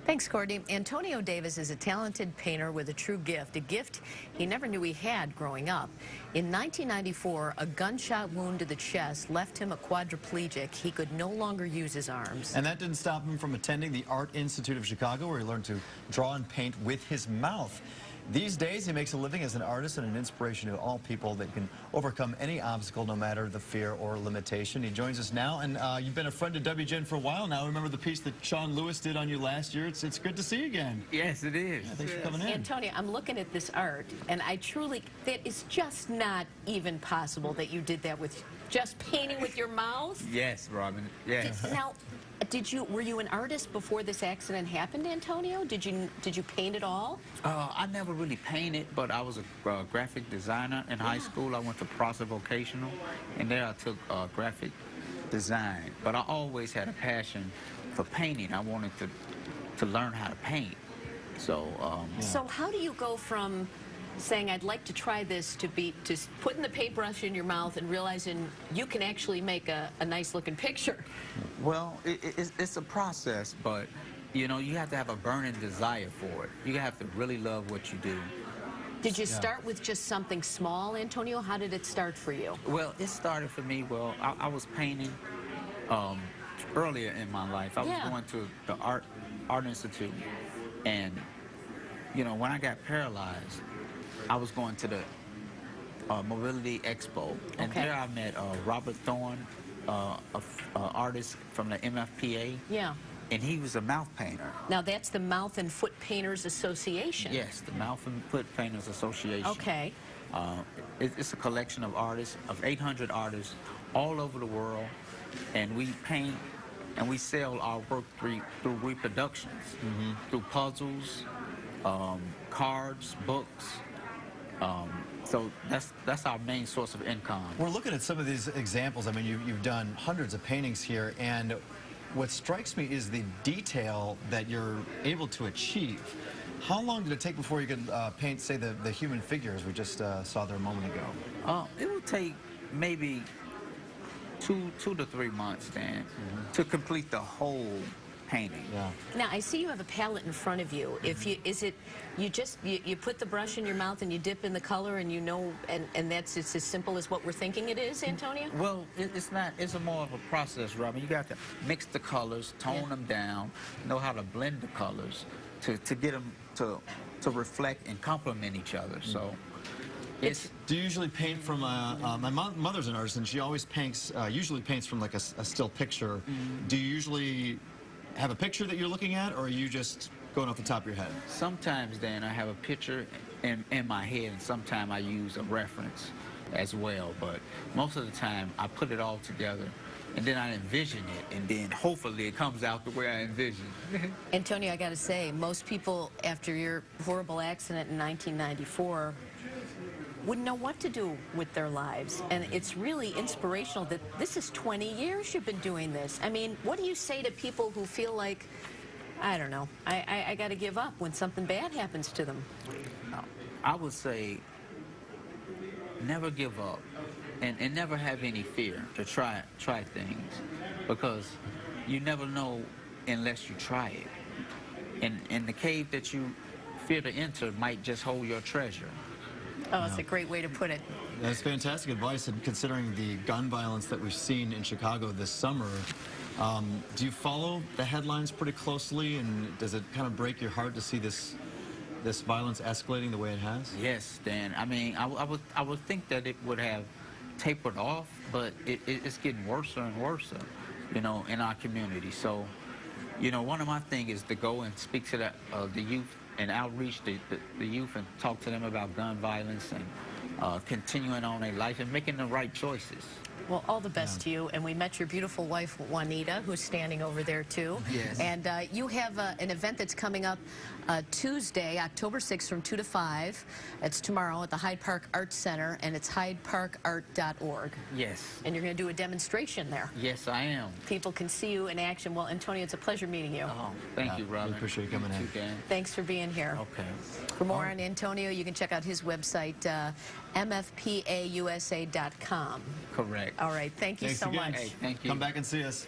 Thanks, Courtney. Antonio Davis is a talented painter with a true gift, a gift he never knew he had growing up. In 1994, a gunshot wound to the chest left him a quadriplegic. He could no longer use his arms. And that didn't stop him from attending the Art Institute of Chicago, where he learned to draw and paint with his mouth. These days, he makes a living as an artist and an inspiration to all people that can overcome any obstacle, no matter the fear or limitation. He joins us now, and you've been a friend of WGN for a while now. Remember the piece that Sean Lewis did on you last year? It's good to see you again. Yes, it is. Yeah, thanks for coming in. Antonio, I'm looking at this art, and I truly, that is just not even possible that you did that with just painting with your mouth. Yes, Robin. Yes. Now, were you an artist before this accident happened, Antonio? Did you paint at all? I never really painted, but I was a graphic designer in high school. I went to Prosser Vocational, and there I took graphic design. But I always had a passion for painting. I wanted to learn how to paint. So, So how do you go from saying, I'd like to try this, to putting the paintbrush in your mouth and realizing you can actually make a nice looking picture? Well, it's a process, but you know, you have to have a burning desire for it. You have to really love what you do. Did you start with just something small, Antonio? How did it start for you? Well, it started for me, well, I was painting earlier in my life. I was going to the Art Institute, and you know, when I got paralyzed, I was going to the Mobility Expo, and there I met Robert Thorne, an artist from the MFPA. Yeah. And he was a mouth painter. Now that's the Mouth and Foot Painters Association. Yes, the Mouth and Foot Painters Association. Okay. It's a collection of artists, of 800 artists all over the world, and we paint and we sell our work through reproductions, through puzzles, cards, books. So that's our main source of income. We're looking at some of these examples. I mean, you've done hundreds of paintings here, and what strikes me is the detail that you're able to achieve. How long did it take before you could paint, say, the human figures we just saw there a moment ago? It would take maybe two to 3 months, Dan, to complete the whole painting. Yeah. Now I see you have a palette in front of you. If you you put the brush in your mouth and you dip in the color, and you know, and it's as simple as what we're thinking it is, Antonio? Well, it's not. It's more of a process, Robin. You got to mix the colors, tone them down, know how to blend the colors to get them to reflect and complement each other. So. Do you usually paint from my mother's an artist, and she always paints, usually paints from like a still picture. Do you usually have a picture that you're looking at, or are you just going off the top of your head? Sometimes, Dan, I have a picture in my head, and sometimes I use a reference as well. But most of the time, I put it all together, and then I envision it, and then hopefully it comes out the way I envision. Antonio, I got to say, most people, after your horrible accident in 1994, wouldn't know what to do with their lives. And it's really inspirational that this is 20 years you've been doing this. I mean, what do you say to people who feel like, I don't know, I got to give up when something bad happens to them? I would say never give up, and never have any fear to try things, because you never know unless you try it. And the cave that you fear to enter might just hold your treasure. Oh, it's a great way to put it. That's fantastic advice, and considering the gun violence that we've seen in Chicago this summer, do you follow the headlines pretty closely, and does it kind of break your heart to see this violence escalating the way it has? Yes, Dan. I mean, I would think that it would have tapered off, but it's getting worse and worse, you know, in our community. So, you know, one of my things is to go and speak to the youth and outreach the youth and talk to them about gun violence and continuing on their life and making the right choices. Well, all the best to you. And we met your beautiful wife, Juanita, who's standing over there, too. Yes. And you have an event that's coming up Tuesday, October 6th from 2 to 5. It's tomorrow at the Hyde Park Arts Center, and it's hydeparkart.org. Yes. And you're going to do a demonstration there. Yes, I am. People can see you in action. Well, Antonio, it's a pleasure meeting you. Oh, thank you, Robin. We appreciate you coming in. Thanks for being here. Okay. For more on Antonio, you can check out his website, MFPAUSA.com. Correct. All right. Thank you Thanks so again. much. Hey, thank you. Come back and see us.